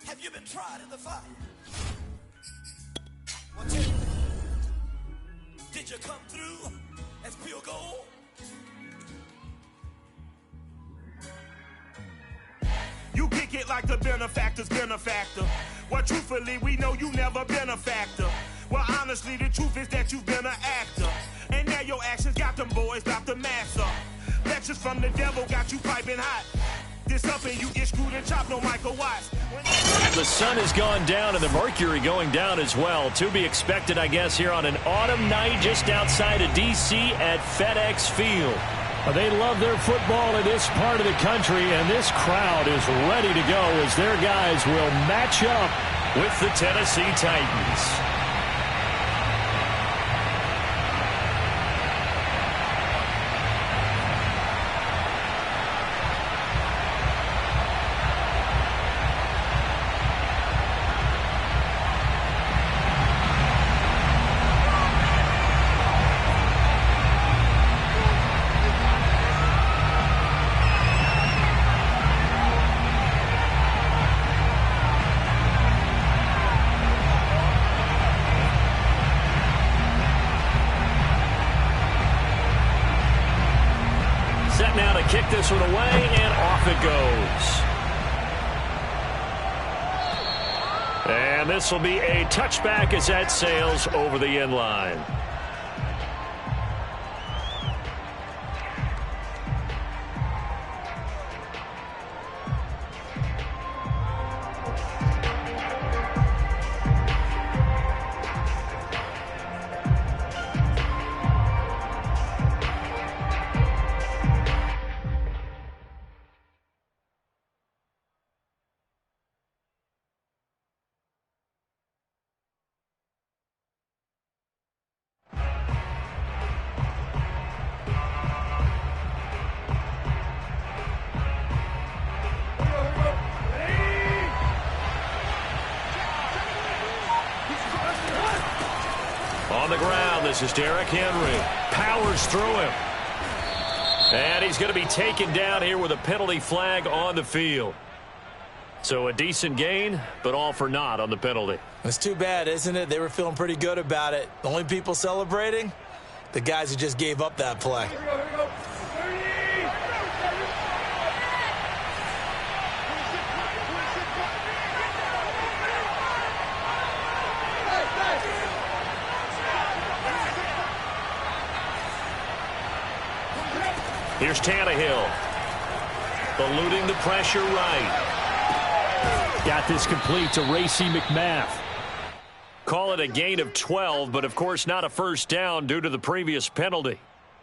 Have you been tried in the fire? Well, tell me, did you come through as pure gold? You kick it like the benefactor's benefactor. Well, truthfully, we know you never been a factor. Well, honestly, the truth is that you've been an actor. And now your actions got them boys about to mass up. Lectures from the devil got you piping hot. This up and you get screwed and chopped, no Michael Watts. The sun has gone down and the mercury going down as well. To be expected, I guess, here on an autumn night just outside of D.C. at FedEx Field. They love their football in this part of the country, and this crowd is ready to go as their guys will match up with the Tennessee Titans. Now to kick this one away, and off it goes. And this will be a touchback as that sails over the end line. On the ground, this is Derrick Henry. Powers through him. And he's going to be taken down here with a penalty flag on the field. So a decent gain, but all for naught on the penalty. It's too bad, isn't it? They were feeling pretty good about it. The only people celebrating, the guys who just gave up that play. Here's Tannehill. Eluding the pressure right. Got this complete to Racey McMath. Call it a gain of 12, but of course not a first down due to the previous penalty.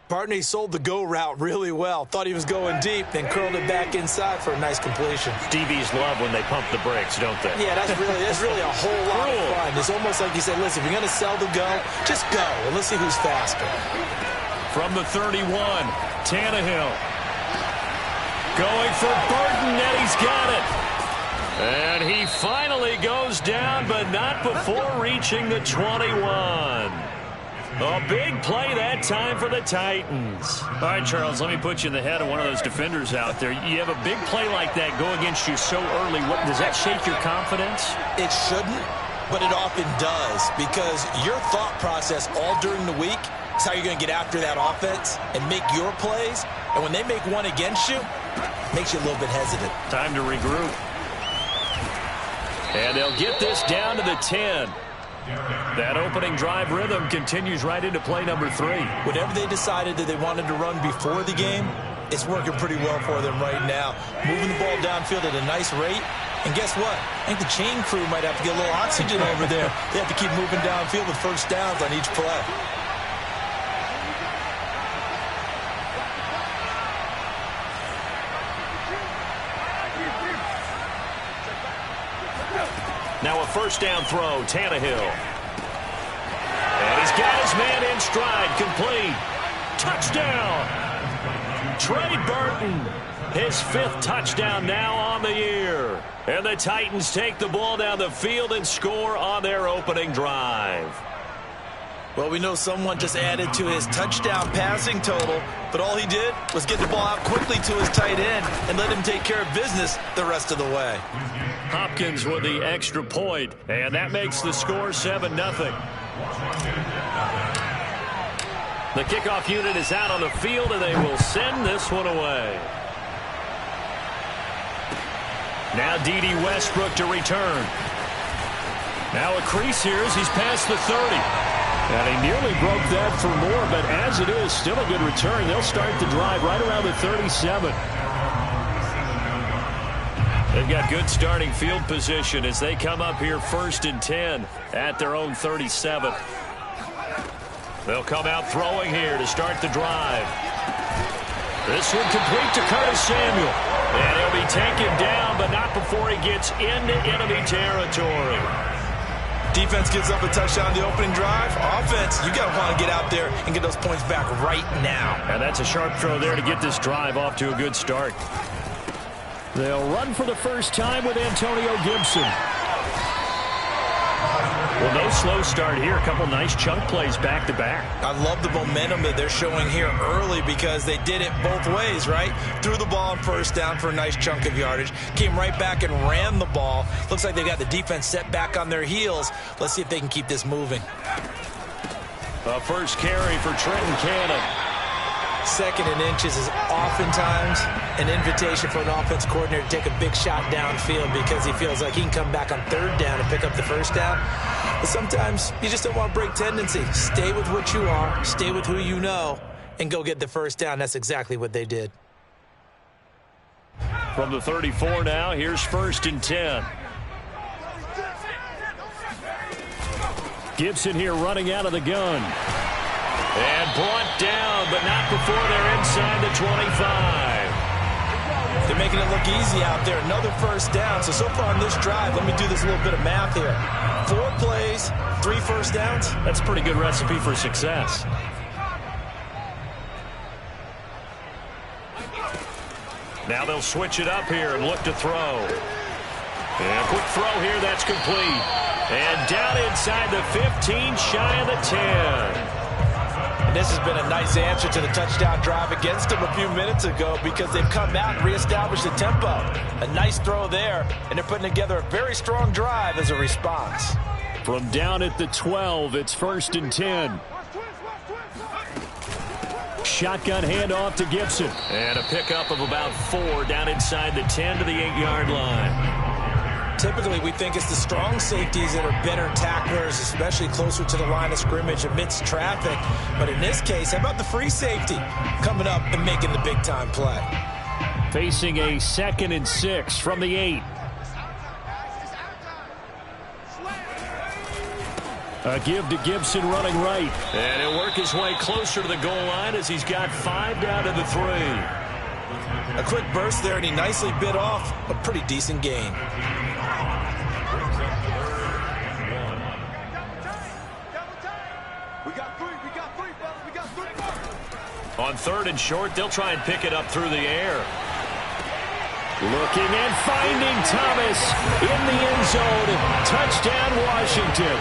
Partner, he sold the go route really well. Thought he was going deep, then curled it back inside for a nice completion. DBs love when they pump the brakes, don't they? Yeah, that's really a whole lot of fun. It's almost like you said, listen, if you're going to sell the go, just go, and let's see who's faster. From the 31, Tannehill. Going for Burton, and he's got it. And he finally goes down, but not before reaching the 21. A big play that time for the Titans. All right, Charles, let me put you in the head of one of those defenders out there. You have a big play like that go against you so early. Does that shake your confidence? It shouldn't, but it often does, because your thought process all during the week is how you're going to get after that offense and make your plays. And when they make one against you, it makes you a little bit hesitant. Time to regroup. And they'll get this down to the 10. That opening drive rhythm continues right into play number 3. Whatever they decided that they wanted to run before the game, it's working pretty well for them right now. Moving the ball downfield at a nice rate. And guess what? I think the chain crew might have to get a little oxygen over there. They have to keep moving downfield with first downs on each play. Now a first down throw, Tannehill. And he's got his man in stride, complete. Touchdown! Trey Burton, his 5th touchdown now on the year. And the Titans take the ball down the field and score on their opening drive. Well, we know someone just added to his touchdown passing total, but all he did was get the ball out quickly to his tight end and let him take care of business the rest of the way. Hopkins with the extra point, and that makes the score 7-0. The kickoff unit is out on the field, and they will send this one away. Now D.D. Westbrook to return. Now a crease here as he's past the 30. And he nearly broke that for more, but as it is, still a good return. They'll start the drive right around the 37. They've got good starting field position as they come up here 1st and 10 at their own 37. They'll come out throwing here to start the drive. This one complete to Curtis Samuel. And he'll be taken down, but not before he gets into enemy territory. Defense gives up a touchdown the opening drive. Offense, you got to want to get out there and get those points back right now. And that's a sharp throw there to get this drive off to a good start. They'll run for the first time with Antonio Gibson. Well, no slow start here. A couple nice chunk plays back-to-back. I love the momentum that they're showing here early because they did it both ways, right? Threw the ball on first down for a nice chunk of yardage. Came right back and ran the ball. Looks like they got the defense set back on their heels. Let's see if they can keep this moving. A first carry for Trenton Cannon. 2nd and inches is oftentimes an invitation for an offense coordinator to take a big shot downfield because he feels like he can come back on 3rd down and pick up the first down. But sometimes you just don't want to break tendency. Stay with what you are, stay with who you know, and go get the first down. That's exactly what they did. From the 34 now, here's 1st and 10. Gibson here running out of the gun. And brought down, but not before they're inside the 25. They're making it look easy out there. Another first down. So far on this drive, let me do this little bit of math here. 4 plays, 3 first downs. That's a pretty good recipe for success. Now they'll switch it up here and look to throw. And a quick throw here, that's complete. And down inside the 15, shy of the 10. This has been a nice answer to the touchdown drive against them a few minutes ago because they've come out and reestablished the tempo. A nice throw there, and they're putting together a very strong drive as a response. From down at the 12, it's 1st and 10. Shotgun handoff to Gibson. And a pickup of about 4 down inside the 10 to the 8-yard line. Typically, we think it's the strong safeties that are better tacklers, especially closer to the line of scrimmage amidst traffic. But in this case, how about the free safety coming up and making the big-time play? Facing a 2nd and 6 from the 8. A give to Gibson running right. And he'll work his way closer to the goal line as he's got 5 down to the 3. A quick burst there, and he nicely bit off a pretty decent gain. On 3rd and short, they'll try and pick it up through the air. Looking and finding Thomas in the end zone. Touchdown, Washington.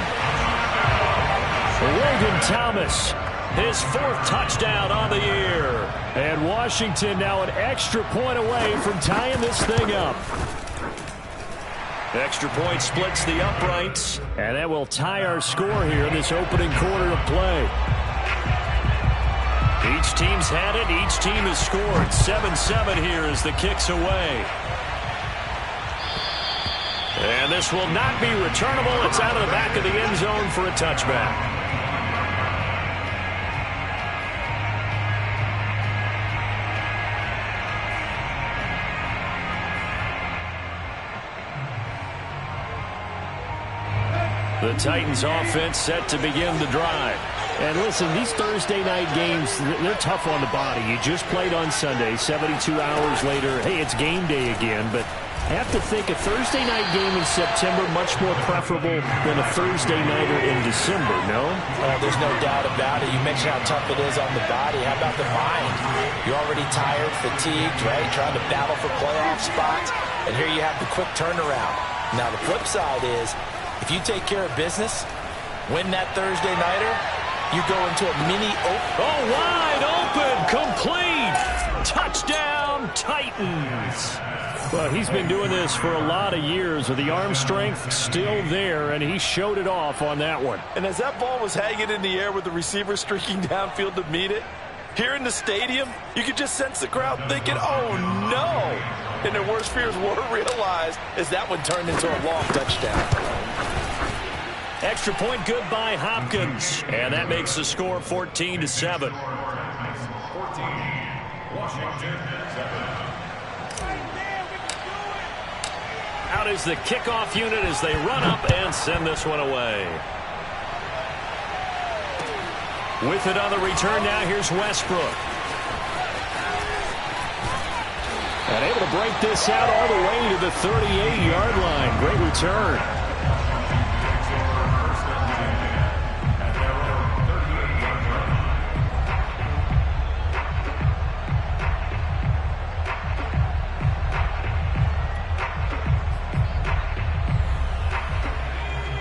Logan Thomas, his 4th touchdown on the year. And Washington now an extra point away from tying this thing up. Extra point splits the uprights, and that will tie our score here in this opening quarter of play. Each team's had it. Each team has scored. 7-7 here as the kick's away. And this will not be returnable. It's out of the back of the end zone for a touchback. The Titans offense set to begin the drive. And listen, these Thursday night games, they're tough on the body. You just played on Sunday, 72 hours later. Hey, it's game day again, but I have to think a Thursday night game in September much more preferable than a Thursday nighter in December, no? Oh, there's no doubt about it. You mentioned how tough it is on the body. How about the mind? You're already tired, fatigued, right? Trying to battle for playoff spots. And here you have the quick turnaround. Now, the flip side is, if you take care of business, win that Thursday nighter, you go into a mini wide open, complete. Touchdown, Titans. Well, he's been doing this for a lot of years with the arm strength still there, and he showed it off on that one. And as that ball was hanging in the air with the receiver streaking downfield to meet it, here in the stadium, you could just sense the crowd thinking, oh, no. And their worst fears were realized as that one turned into a long touchdown. Extra point good by Hopkins. And that makes the score 14-7. Out is the kickoff unit as they run up and send this one away. With it on the return now, here's Westbrook. And able to break this out all the way to the 38-yard line. Great return.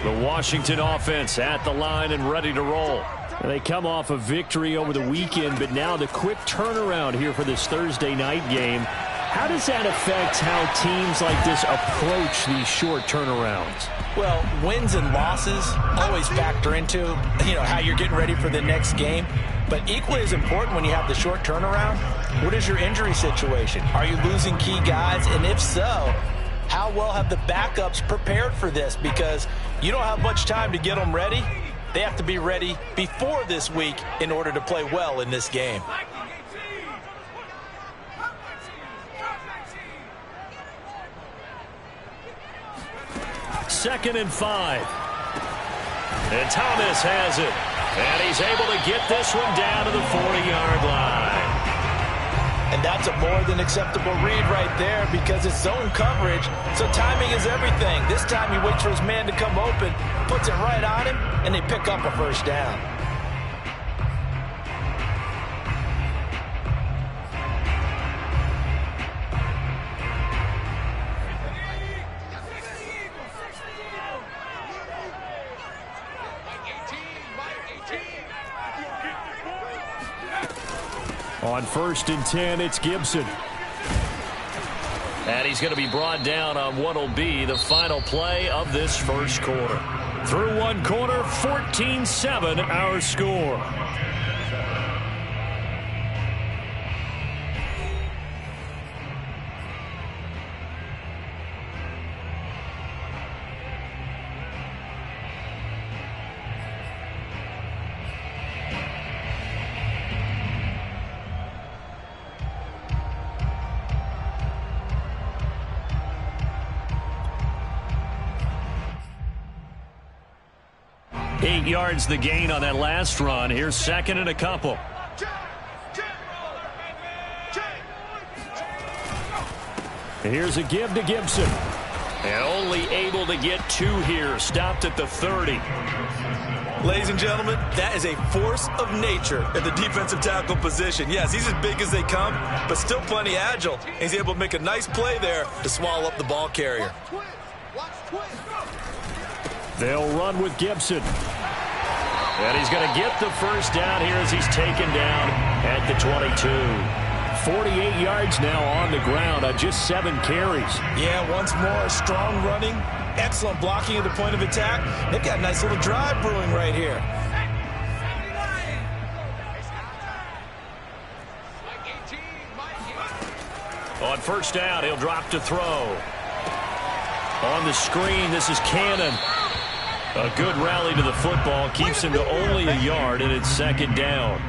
The Washington offense at the line and ready to roll. They come off a victory over the weekend, but now the quick turnaround here for this Thursday night game. How does that affect how teams like this approach these short turnarounds? Well, wins and losses always factor into, how you're getting ready for the next game. But equally as important when you have the short turnaround, what is your injury situation? Are you losing key guys? And if so, how well have the backups prepared for this? Because you don't have much time to get them ready. They have to be ready before this week in order to play well in this game. Second and 5. And Thomas has it. And he's able to get this one down to the 40-yard line. And that's a more than acceptable read right there because it's zone coverage, so timing is everything. This time he waits for his man to come open, puts it right on him, and they pick up a first down. On 1st and 10, it's Gibson. And he's going to be brought down on what will be the final play of this first quarter. Through one quarter, 14-7 our score. Eight yards the gain on that last run. Here's second and a couple. Here's a give to Gibson. And only able to get 2 here. Stopped at the 30. Ladies and gentlemen, that is a force of nature at the defensive tackle position. Yes, he's as big as they come, but still plenty agile. He's able to make a nice play there to swallow up the ball carrier. They'll run with Gibson. And he's going to get the first down here as he's taken down at the 22. 48 yards now on the ground on just 7 carries. Yeah, once more, strong running, excellent blocking at the point of attack. They've got a nice little drive brewing right here. On first down, he'll drop to throw. On the screen, this is Cannon. A good rally to the football keeps him to only a yard, and it's second down.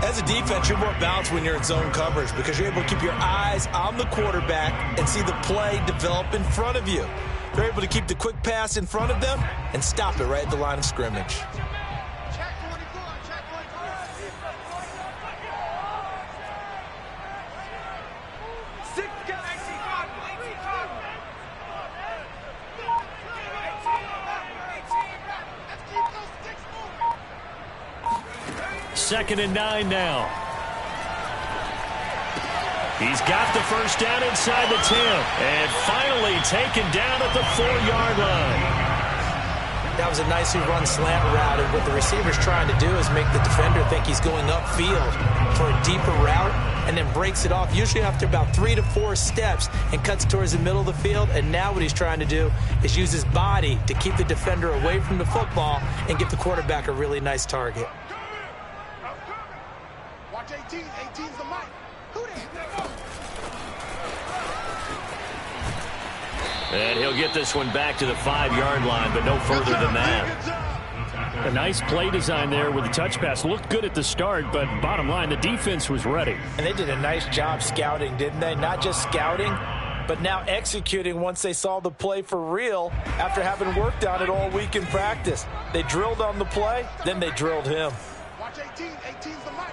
As a defense, you're more balanced when you're in zone coverage because you're able to keep your eyes on the quarterback and see the play develop in front of you. They're able to keep the quick pass in front of them and stop it right at the line of scrimmage. Second and 9 now. He's got the first down inside the 10. And finally taken down at the 4-yard line. That was a nicely run slant route, and what the receiver's trying to do is make the defender think he's going upfield for a deeper route, and then breaks it off, usually after about 3 to 4 steps, and cuts towards the middle of the field. And now what he's trying to do is use his body to keep the defender away from the football and give the quarterback a really nice target. Watch 18. 18's the mic. Who that? And he'll get this one back to the 5-yard line, but no further than that. A nice play design there with the touch pass. Looked good at the start, but bottom line, the defense was ready. And they did a nice job scouting, didn't they? Not just scouting, but now executing once they saw the play for real after having worked on it all week in practice. They drilled on the play, then they drilled him. Watch 18. 18's the mic.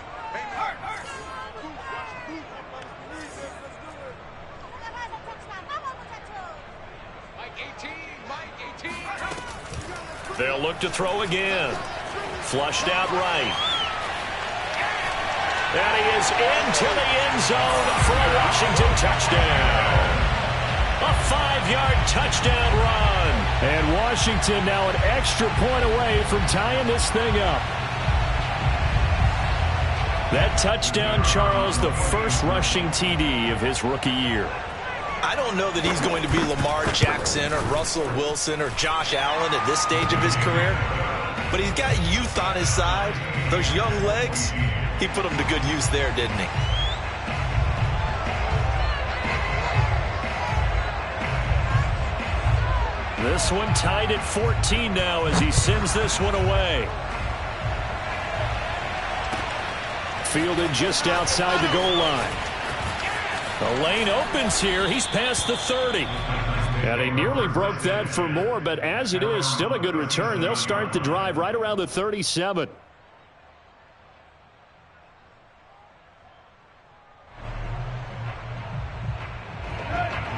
They'll look to throw again. Flushed out right. And he is into the end zone for a Washington touchdown. A 5-yard touchdown run. And Washington now an extra point away from tying this thing up. That touchdown, Charles, the first rushing TD of his rookie year. I don't know that he's going to be Lamar Jackson or Russell Wilson or Josh Allen at this stage of his career, but he's got youth on his side. Those young legs, he put them to good use there, didn't he? This one tied at 14 now as he sends this one away. Fielded just outside the goal line. The lane opens here. He's past the 30. And he nearly broke that for more, but as it is, still a good return. They'll start the drive right around the 37.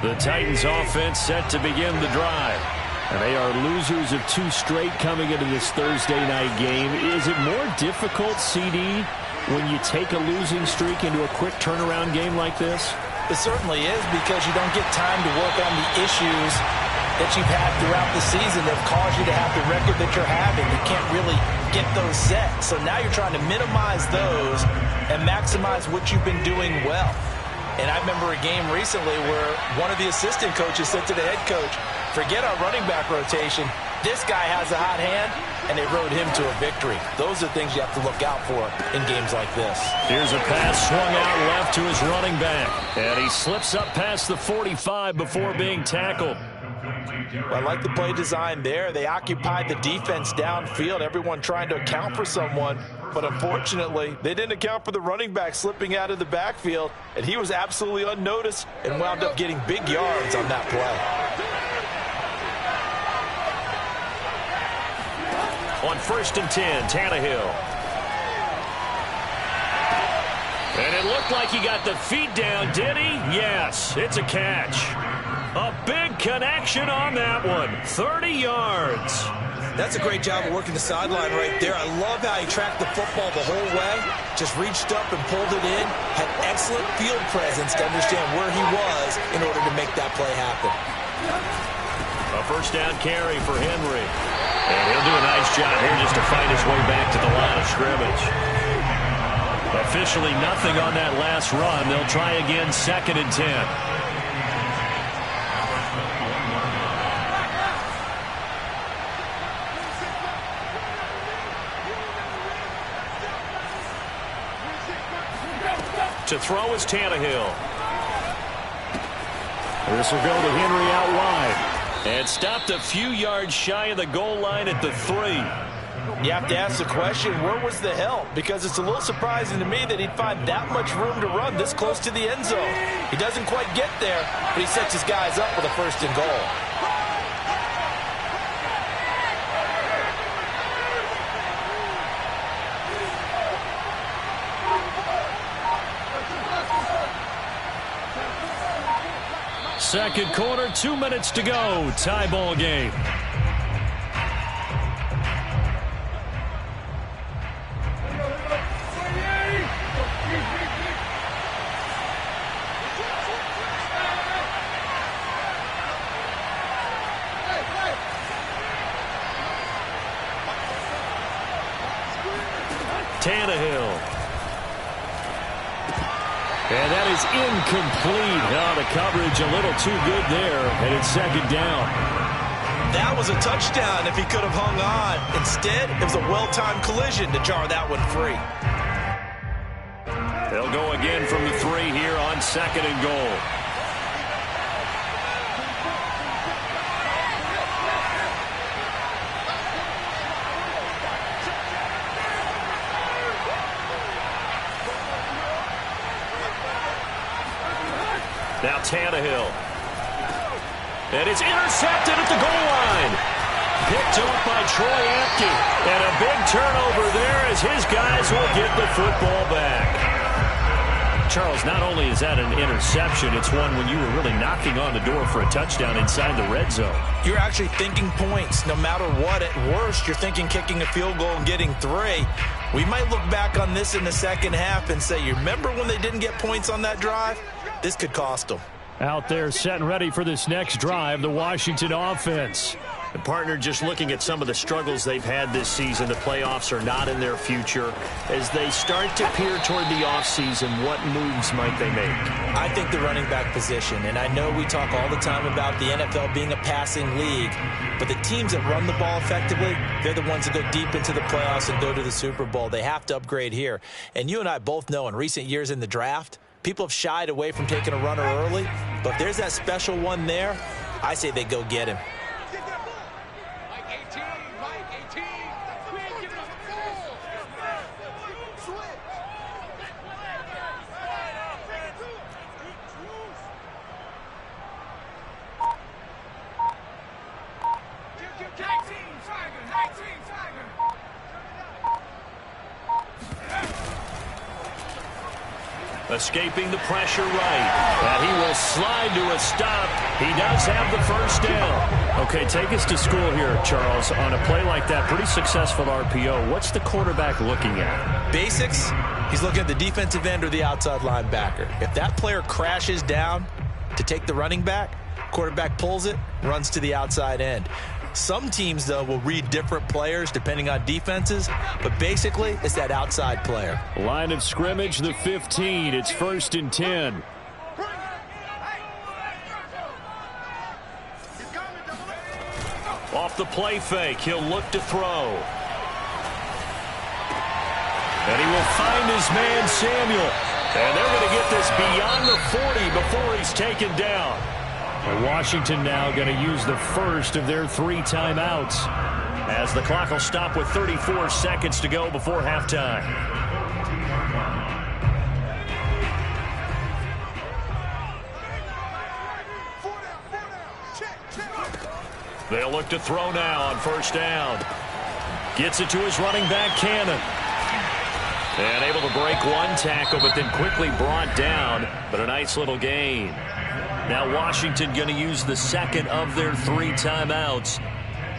The Titans offense set to begin the drive. And they are losers of 2 straight coming into this Thursday night game. Is it more difficult, CD, when you take a losing streak into a quick turnaround game like this? It certainly is, because you don't get time to work on the issues that you've had throughout the season that have caused you to have the record that you're having. You can't really get those set. So now you're trying to minimize those and maximize what you've been doing well. And I remember a game recently where one of the assistant coaches said to the head coach, forget our running back rotation. This guy has a hot hand, and they rode him to a victory. Those are things you have to look out for in games like this. Here's a pass swung out left to his running back. And he slips up past the 45 before being tackled. I like the play design there. They occupied the defense downfield, everyone trying to account for someone. But unfortunately, they didn't account for the running back slipping out of the backfield, and he was absolutely unnoticed and wound up getting big yards on that play. On 1st and 10, Tannehill. And it looked like he got the feet down, did he? Yes, it's a catch. A big connection on that one. 30 yards. That's a great job of working the sideline right there. I love how he tracked the football the whole way. Just reached up and pulled it in. Had excellent field presence to understand where he was in order to make that play happen. A 1st down carry for Henry. And he'll do a nice job here just to fight his way back to the line of scrimmage. Officially nothing on that last run. They'll try again 2nd and 10. To throw is Tannehill. This will go to Henry out wide. And stopped a few yards shy of the goal line at the 3. You have to ask the question, where was the help? Because it's a little surprising to me that he'd find that much room to run this close to the end zone. He doesn't quite get there, but he sets his guys up with a 1st and goal. Second quarter, 2 minutes to go. Tie ball game. Tannehill. And that is incomplete. Oh, the coverage a little too good there, and it's second down. That was a touchdown if he could have hung on. Instead, it was a well-timed collision to jar that one free. They'll go again from the 3 here on second and goal. Now Tannehill. And it's intercepted at the goal line. Picked up by Troy Apke. And a big turnover there as his guys will get the football back. Charles, not only is that an interception, it's one when you were really knocking on the door for a touchdown inside the red zone. You're actually thinking points. No matter what, at worst, you're thinking kicking a field goal and getting 3. We might look back on this in the second half and say, you remember when they didn't get points on that drive? This could cost them. Out there set and ready for this next drive, the Washington offense. The partner, just looking at some of the struggles they've had this season, the playoffs are not in their future. As they start to peer toward the offseason, what moves might they make? I think the running back position, and I know we talk all the time about the NFL being a passing league, but the teams that run the ball effectively, they're the ones that go deep into the playoffs and go to the Super Bowl. They have to upgrade here. And you and I both know in recent years in the draft, people have shied away from taking a runner early, but if there's that special one there, I say they go get him. Escaping the pressure right. And he will slide to a stop. He does have the first down. Okay, take us to school here, Charles. On a play like that, pretty successful RPO. What's the quarterback looking at? Basics, he's looking at the defensive end or the outside linebacker. If that player crashes down to take the running back, quarterback pulls it, runs to the outside end. Some teams, though, will read different players depending on defenses, but basically it's that outside player. Line of scrimmage, the 15. It's 1st and 10. Off the play fake, he'll look to throw. And he will find his man, Samuel. And they're going to get this beyond the 40 before he's taken down. Washington now going to use the first of their 3 timeouts, as the clock will stop with 34 seconds to go before halftime. They'll look to throw now on 1st down. Gets it to his running back, Cannon. And able to break one tackle, but then quickly brought down. But a nice little gain. Now Washington going to use the second of their 3 timeouts,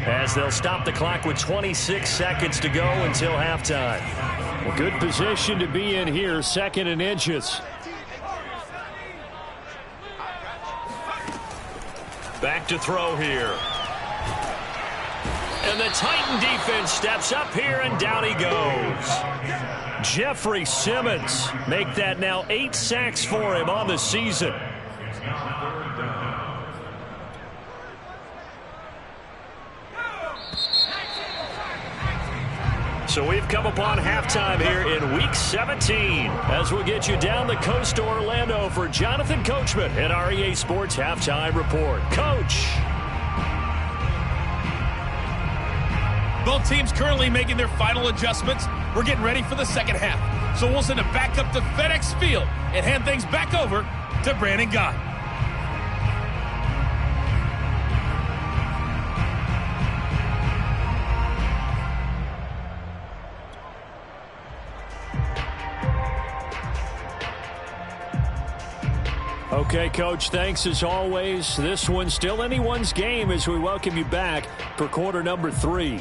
as they'll stop the clock with 26 seconds to go until halftime. A good position to be in here, 2nd and inches. Back to throw here. And the Titan defense steps up here, and down he goes. Jeffrey Simmons, make that now 8 sacks for him on the season. So we've come upon halftime here in Week 17. As we'll get you down the coast to Orlando for Jonathan Coachman at our EA Sports Halftime Report. Coach. Both teams currently making their final adjustments. We're getting ready for the second half. So we'll send it back up to FedEx Field and hand things back over to Brandon Gott. Okay, Coach, thanks as always. This one's still anyone's game as we welcome you back for quarter number 3.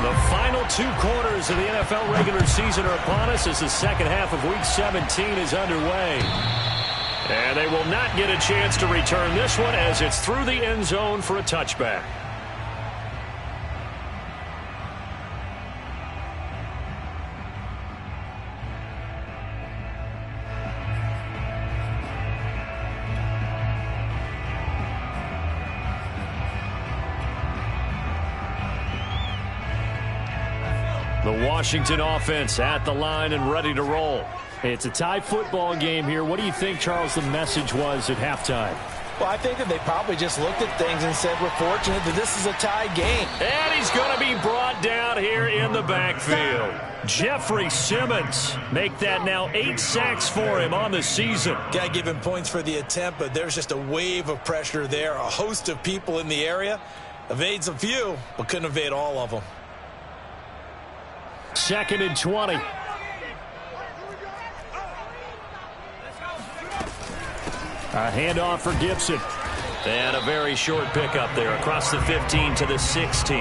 The final 2 quarters of the NFL regular season are upon us as the second half of Week 17 is underway. And they will not get a chance to return this one as it's through the end zone for a touchback. The Washington offense at the line and ready to roll. It's a tie football game here. What do you think, Charles, the message was at halftime? Well, I think that they probably just looked at things and said, we're fortunate that this is a tie game. And he's going to be brought down here in the backfield. Jeffrey Simmons make that now 8 sacks for him on the season. Got to give him points for the attempt, but there's just a wave of pressure there. A host of people in the area. Evades a few, but couldn't evade all of them. 2nd and 20. A handoff for Gibson. And a very short pickup there across the 15 to the 16.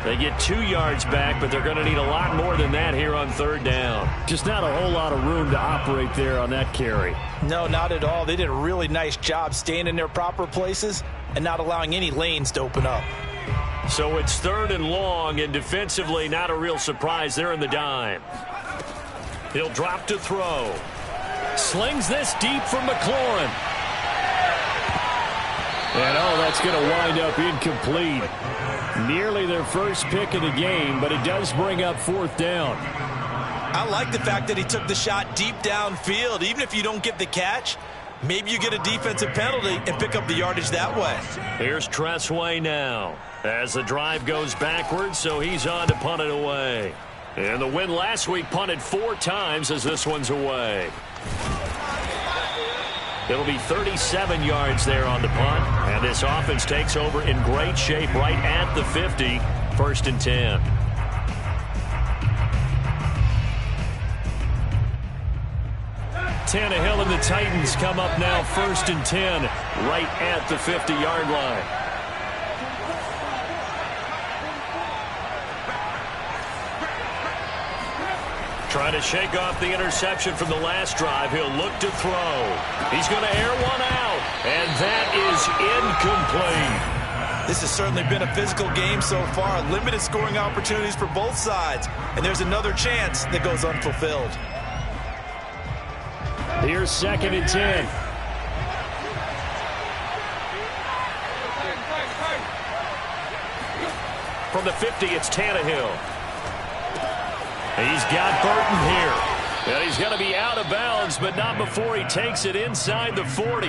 They get 2 yards back, but they're going to need a lot more than that here on 3rd down. Just not a whole lot of room to operate there on that carry. No, not at all. They did a really nice job staying in their proper places and not allowing any lanes to open up. So it's 3rd and long, and defensively not a real surprise. They're in the dime. He'll drop to throw. Slings this deep for McLaurin. And that's going to wind up incomplete. Nearly their first pick of the game, but it does bring up 4th down. I like the fact that he took the shot deep downfield. Even if you don't get the catch, maybe you get a defensive penalty and pick up the yardage that way. Here's Tressway now as the drive goes backwards, so he's on to punt it away. And the win last week punted 4 times as this one's away. It'll be 37 yards there on the punt, and this offense takes over in great shape right at the 50, 1st and 10. Tannehill and the Titans come up now 1st and 10 right at the 50-yard line. Trying to shake off the interception from the last drive. He'll look to throw. He's going to air one out, and that is incomplete. This has certainly been a physical game so far. Limited scoring opportunities for both sides, and there's another chance that goes unfulfilled. Here's 2nd and 10. From the 50, it's Tannehill. He's got Burton here. And he's going to be out of bounds, but not before he takes it inside the 40.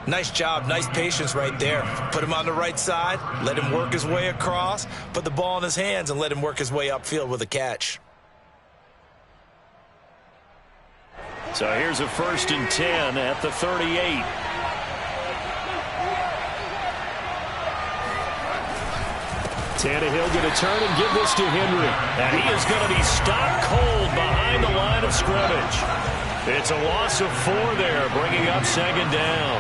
Nice job, nice patience right there. Put him on the right side, let him work his way across, put the ball in his hands, and let him work his way upfield with a catch. So here's a 1st and 10 at the 38. Tannehill going to turn and give this to Henry. And he is going to be stopped cold behind the line of scrimmage. It's a loss of 4 there, bringing up 2nd down.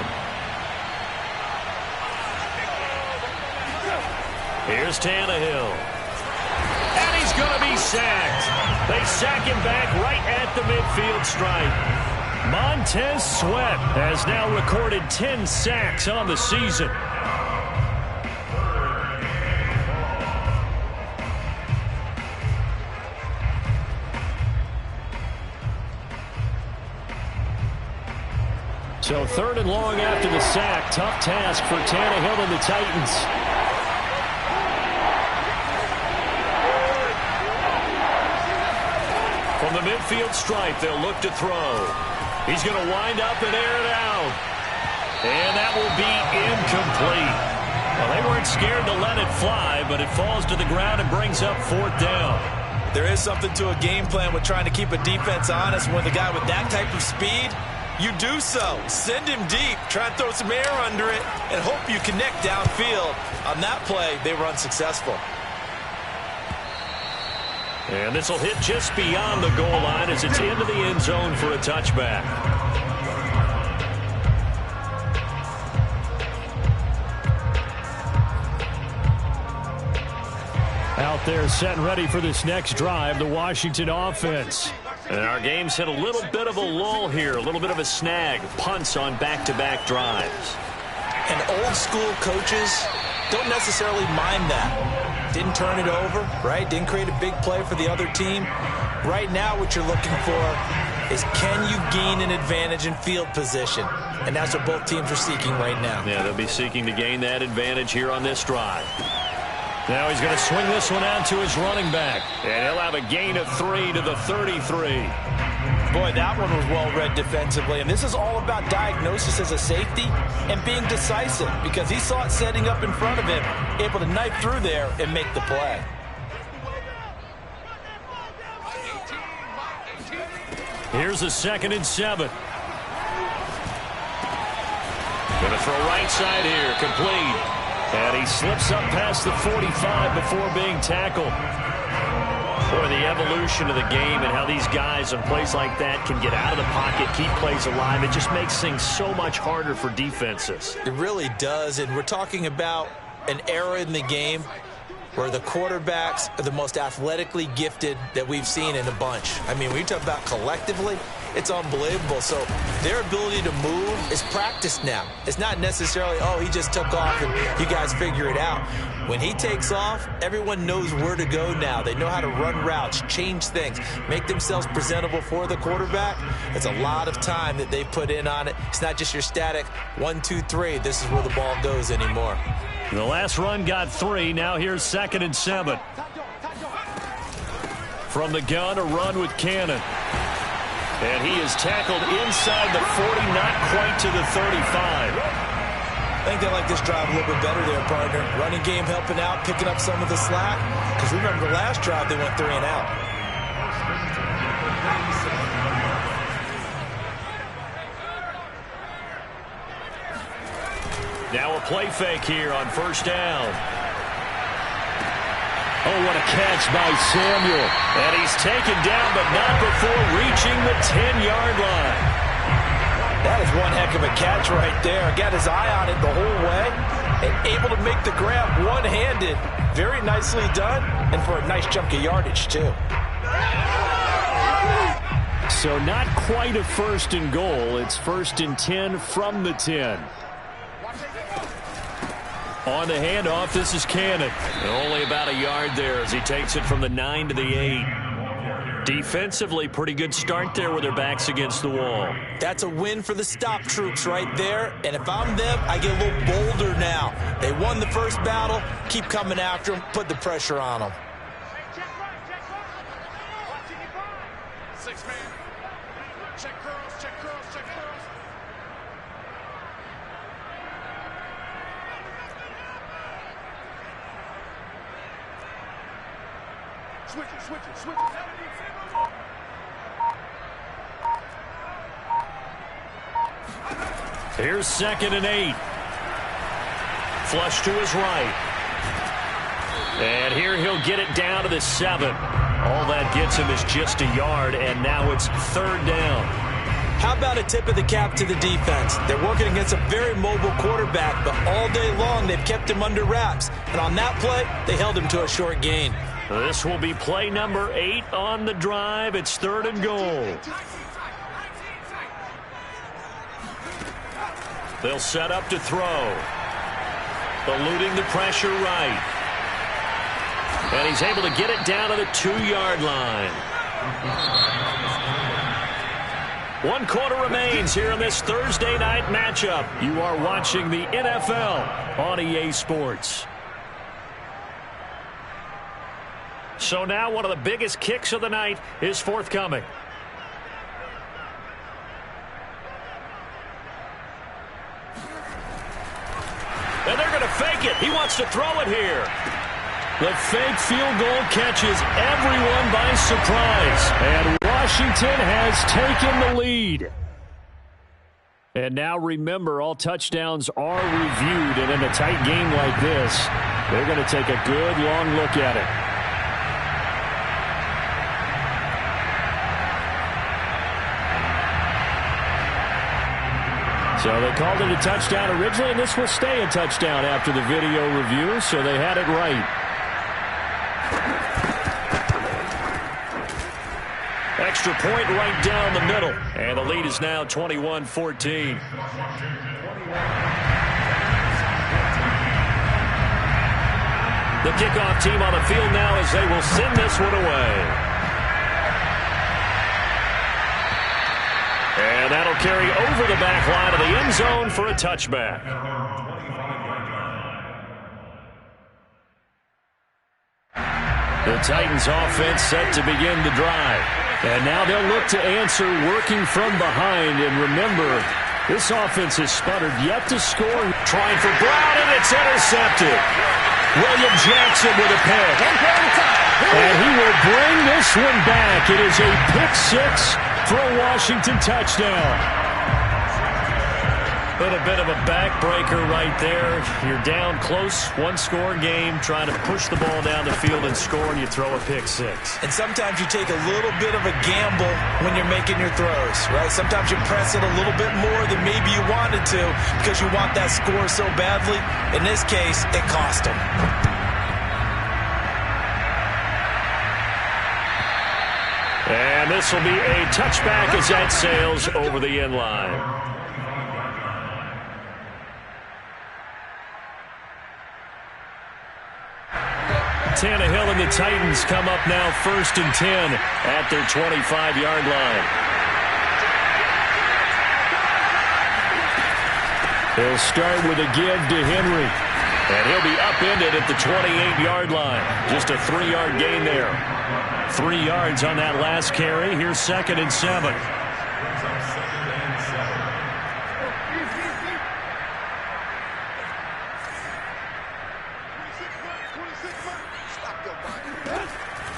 Here's Tannehill. And he's going to be sacked. They sack him back right at the midfield stripe. Montez Sweat has now recorded 10 sacks on the season. So 3rd and long after the sack. Tough task for Tannehill and the Titans. From the midfield stripe, they'll look to throw. He's going to wind up and air it out. And that will be incomplete. Well, they weren't scared to let it fly, but it falls to the ground and brings up 4th down. There is something to a game plan with trying to keep a defense honest. When the guy with that type of speed, you do so. Send him deep. Try and throw some air under it and hope you connect downfield. On that play, they were unsuccessful. And this will hit just beyond the goal line as it's into the end zone for a touchback. Out there set and ready for this next drive, the Washington offense. And our game's hit a little bit of a lull here, a little bit of a snag. Punts on back-to-back drives. And old school coaches don't necessarily mind that. Didn't turn it over, right? Didn't create a big play for the other team. Right now what you're looking for is, can you gain an advantage in field position? And that's what both teams are seeking right now. Yeah, they'll be seeking to gain that advantage here on this drive. Now he's going to swing this one out to his running back. And he'll have a gain of 3 to the 33. Boy, that one was well read defensively. And this is all about diagnosis as a safety and being decisive, because he saw it setting up in front of him, able to knife through there and make the play. Here's a 2nd and 7. Going to throw right side here, complete. And he slips up past the 45 before being tackled. Boy, the evolution of the game and how these guys on plays like that can get out of the pocket, keep plays alive, it just makes things so much harder for defenses. It really does, and we're talking about an era in the game where the quarterbacks are the most athletically gifted that we've seen in a bunch. I mean, when you talk about collectively, it's unbelievable. So their ability to move is practiced now. It's not necessarily, oh, he just took off and you guys figure it out. When he takes off, everyone knows where to go now. They know how to run routes, change things, make themselves presentable for the quarterback. It's a lot of time that they put in on it. It's not just your static 1, 2, 3. This is where the ball goes anymore. The last run got 3. Now here's 2nd and 7. From the gun, a run with Cannon. And he is tackled inside the 40, not quite to the 35. I think they like this drive a little bit better there, partner. Running game helping out, picking up some of the slack. Because remember, the last drive they went 3 and out. Now a play fake here on 1st down. Oh, what a catch by Samuel. And he's taken down, but not before reaching the 10-yard line. That is one heck of a catch right there. Got his eye on it the whole way and able to make the grab one-handed. Very nicely done, and for a nice chunk of yardage, too. So not quite a 1st and goal. It's 1st and 10 from the 10. On the handoff, this is Cannon. Only about a yard there as he takes it from the 9 to the 8. Defensively, pretty good start there with their backs against the wall. That's a win for the stop troops right there. And if I'm them, I get a little bolder now. They won the first battle. Keep coming after them. Put the pressure on them. Switch it. Here's 2nd and 8. Flush to his right. And here he'll get it down to the 7. All that gets him is just a yard, and now it's 3rd down. How about a tip of the cap to the defense? They're working against a very mobile quarterback, but all day long they've kept him under wraps. And on that play, they held him to a short gain. This will be play number 8 on the drive. It's 3rd and goal. They'll set up to throw. Eluding the pressure right. And he's able to get it down to the 2-yard line. 1 quarter remains here in this Thursday night matchup. You are watching the NFL on EA Sports. So now one of the biggest kicks of the night is forthcoming. And they're going to fake it. He wants to throw it here. The fake field goal catches everyone by surprise. And Washington has taken the lead. And now remember, all touchdowns are reviewed. And in a tight game like this, they're going to take a good long look at it. So they called it a touchdown originally, and this will stay a touchdown after the video review, so they had it right. Extra point right down the middle, and the lead is now 21-14. The kickoff team on the field now as they will send this one away. And that'll carry over the back line of the end zone for a touchback. The Titans offense set to begin the drive. And now they'll look to answer working from behind. And remember, this offense has sputtered yet to score. Trying for Brown, and it's intercepted. William Jackson with a pick. And he will bring this one back. It is a pick six for a Washington touchdown. But a bit of a backbreaker right there. You're down close, one-score game, trying to push the ball down the field and score, and you throw a pick six. And sometimes you take a little bit of a gamble when you're making your throws, right? Sometimes you press it a little bit more than maybe you wanted to because you want that score so badly. In this case, it cost them. And this will be a touchback as that sails over the end line. Tannehill and the Titans come up now 1st and 10 at their 25-yard line. He'll start with a give to Henry. And he'll be upended at the 28-yard line. Just a 3-yard gain there. 3 yards on that last carry. Here's 2nd and 7.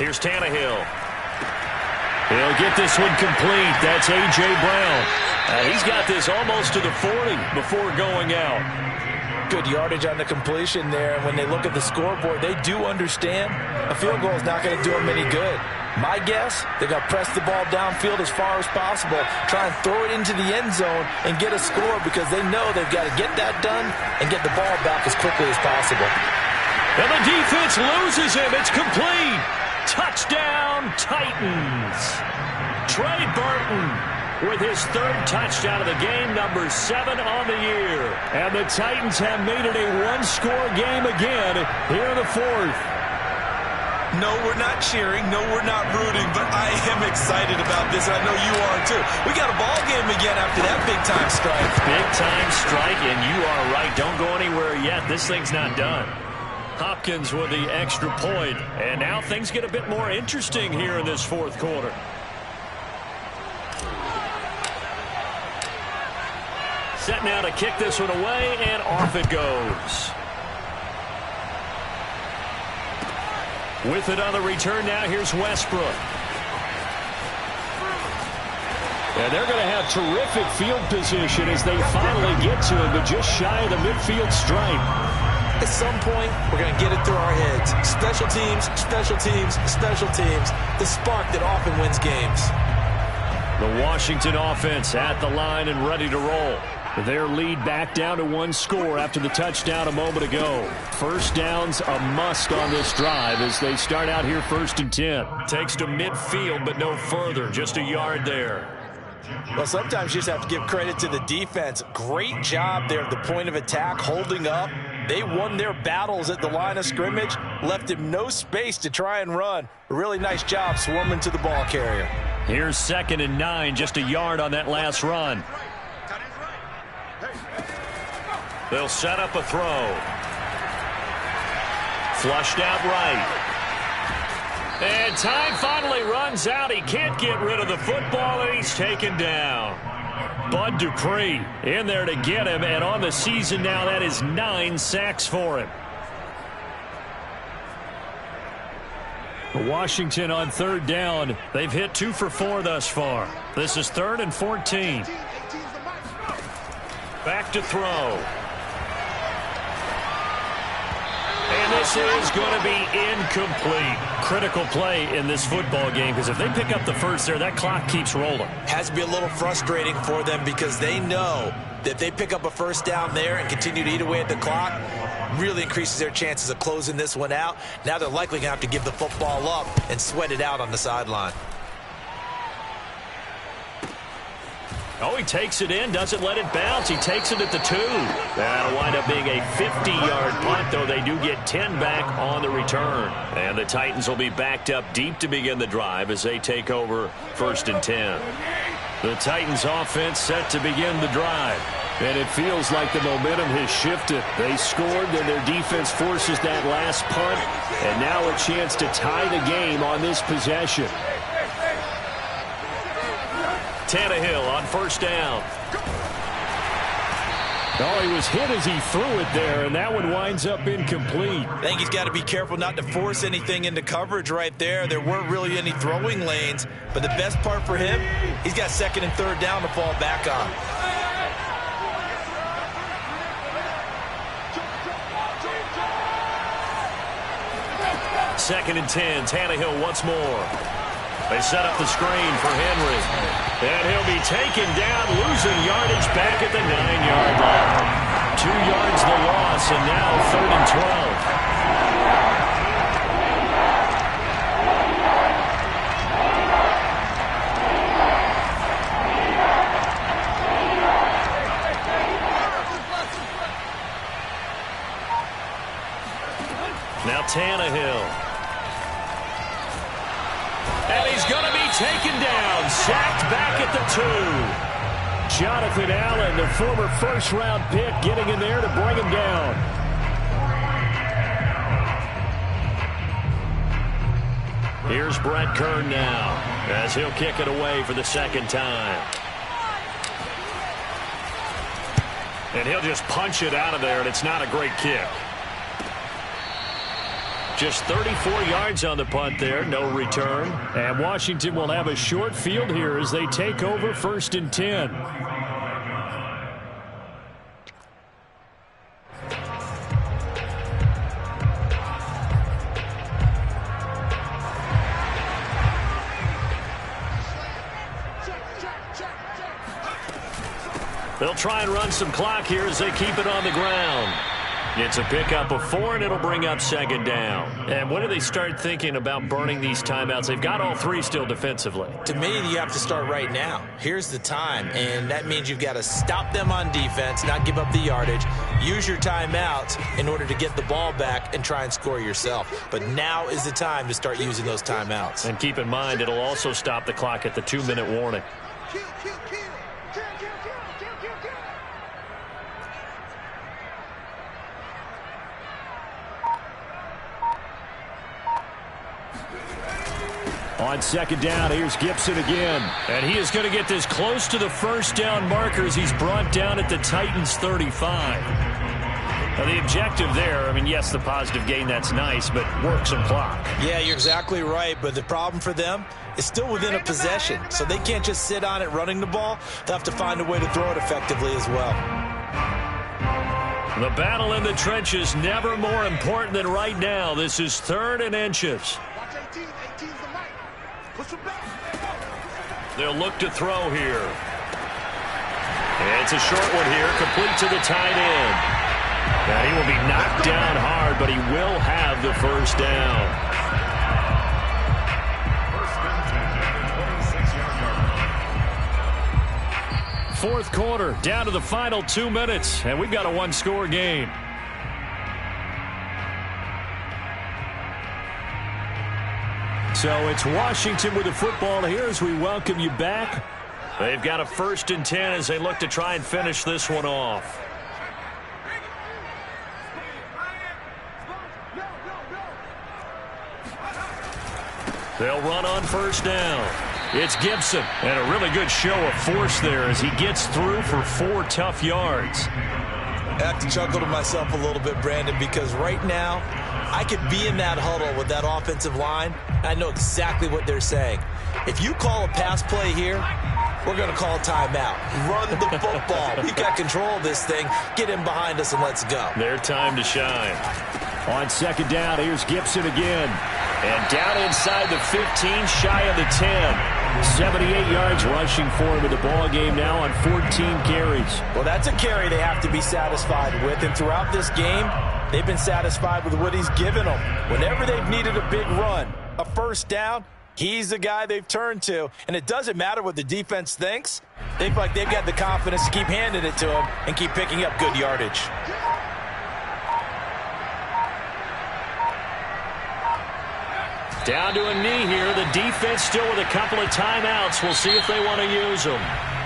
Here's Tannehill. He'll get this one complete. That's A.J. Brown. He's got this almost to the 40 before going out. Good yardage on the completion there. And when they look at the scoreboard, they do understand a field goal is not going to do them any good. My guess, they're going to press the ball downfield as far as possible, try and throw it into the end zone and get a score because they know they've got to get that done and get the ball back as quickly as possible. And the defense loses him. It's complete. Touchdown, Titans. Trey Burton with his 3rd touchdown of the game, number 7 on the year. And the Titans have made it a one-score game again here in the 4th. No, we're not cheering. No, we're not rooting, but I am excited about this, and I know you are too. We got a ball game again after that big-time strike. Big-time strike, and you are right. Don't go anywhere yet. This thing's not done. Hopkins with the extra point. And now things get a bit more interesting here in this 4th quarter. Set now to kick this one away, and off it goes. With it on the return now, here's Westbrook. And they're going to have terrific field position as they finally get to him, but just shy of the midfield stripe. At some point, we're going to get it through our heads. Special teams, special teams, special teams. The spark that often wins games. The Washington offense at the line and ready to roll. Their lead back down to 1 score after the touchdown a moment ago. First down's a must on this drive as they start out here 1st and 10. Takes to midfield, but no further. Just a yard there. Well, sometimes you just have to give credit to the defense. Great job there at the point of attack, holding up. They won their battles at the line of scrimmage, left him no space to try and run. A really nice job swarming to the ball carrier. Here's 2nd and 9, just a yard on that last run. They'll set up a throw. Flushed out right. And time finally runs out. He can't get rid of the football, and he's taken down. Bud Dupree in there to get him, and on the season now, that is 9 sacks for him. Washington on 3rd down. They've hit 2 for 4 thus far. This is 3rd and 14. Back to throw. And this is going to be incomplete. Critical play in this football game because if they pick up the first there, that clock keeps rolling. Has to be a little frustrating for them because they know that if they pick up a first down there and continue to eat away at the clock, really increases their chances of closing this one out. Now they're likely going to have to give the football up and sweat it out on the sideline. Oh, he takes it in, doesn't let it bounce. He takes it at the 2. That'll wind up being a 50-yard punt, though they do get 10 back on the return. And the Titans will be backed up deep to begin the drive as they take over 1st and 10. The Titans offense set to begin the drive. And it feels like the momentum has shifted. They scored, then their defense forces that last punt, and now a chance to tie the game on this possession. Tannehill on first down. Oh, he was hit as he threw it there, and that one winds up incomplete. I think he's got to be careful not to force anything into coverage right there. There weren't really any throwing lanes, but the best part for him, he's got second and third down to fall back on. Second and 10, Tannehill once more. They set up the screen for Henry. And he'll be taken down, losing yardage back at the 9-yard line. 2 yards the loss, and now 3rd and 12. Now Tannehill. And he's going to be taken down, sacked back at the 2. Jonathan Allen, the former first-round pick, getting in there to bring him down. Here's Brett Kern now, as he'll kick it away for the second time. And he'll just punch it out of there, and it's not a great kick. Just 34 yards on the punt there, no return. And Washington will have a short field here as they take over 1st and 10. They'll try and run some clock here as they keep it on the ground. It's a pickup of 4, and it'll bring up 2nd down. And when do they start thinking about burning these timeouts? They've got all 3 still defensively. To me, you have to start right now. Here's the time, and that means you've got to stop them on defense, not give up the yardage, use your timeouts in order to get the ball back and try and score yourself. But now is the time to start using those timeouts. And keep in mind, it'll also stop the clock at the 2-minute warning. On 2nd down, here's Gibson again. And he is going to get this close to the first down markers. He's brought down at the Titans' 35. Now, the objective there, I mean, yes, the positive gain, that's nice, but work some clock. Yeah, you're exactly right, but the problem for them is still within a possession, so they can't just sit on it running the ball. They'll have to find a way to throw it effectively as well. The battle in the trenches, never more important than right now. This is 3rd and inches. They'll look to throw here. It's a short one here, complete to the tight end. And he will be knocked down hard, but he will have the first down. Fourth quarter, down to the final 2 minutes, and we've got a 1-score game. So it's Washington with the football here as we welcome you back. They've got a 1st and 10 as they look to try and finish this one off. They'll run on first down. It's Gibson, and a really good show of force there as he gets through for 4 tough yards. I have to chuckle to myself a little bit, Brandon, because right now I could be in that huddle with that offensive line. I know exactly what they're saying. If you call a pass play here, we're going to call a timeout. Run the football. We got control of this thing. Get in behind us and let's go. Their time to shine. On 2nd down, here's Gibson again. And down inside the 15, shy of the 10. 78 yards rushing for him in the ball game now on 14 carries. Well, that's a carry they have to be satisfied with. And throughout this game, they've been satisfied with what he's given them. Whenever they've needed a big run, a first down, he's the guy they've turned to. And it doesn't matter what the defense thinks. They feel like they've got the confidence to keep handing it to him and keep picking up good yardage. Down to a knee here. The defense still with a couple of timeouts. We'll see if they want to use them.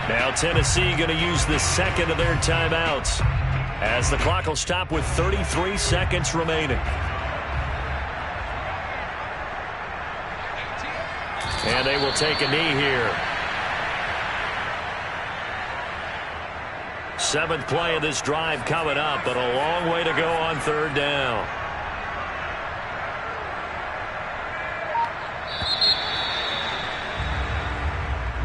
Now Tennessee going to use the second of their timeouts as the clock will stop with 33 seconds remaining. And they will take a knee here. 7th play of this drive coming up, but a long way to go on 3rd down.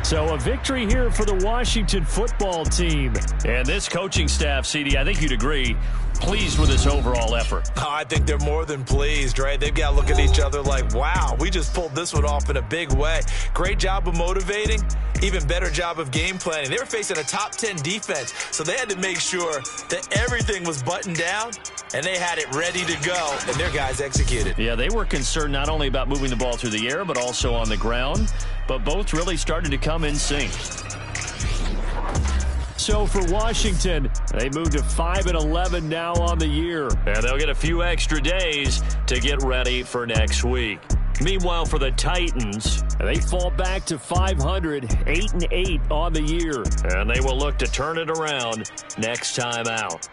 So a victory here for the Washington football team. And this coaching staff, CD, I think you'd agree, pleased with this overall effort. Oh, I think they're more than pleased, right? They've got to look at each other like, wow, we just pulled this one off in a big way. Great job of motivating, even better job of game planning. They were facing a top 10 defense, so they had to make sure that everything was buttoned down, and they had it ready to go, and their guys executed. Yeah, they were concerned not only about moving the ball through the air, but also on the ground, but both really started to come in sync. So for Washington, they move to 5-11 now on the year. And they'll get a few extra days to get ready for next week. Meanwhile, for the Titans, they fall back to 500, 8-8 on the year. And they will look to turn it around next time out.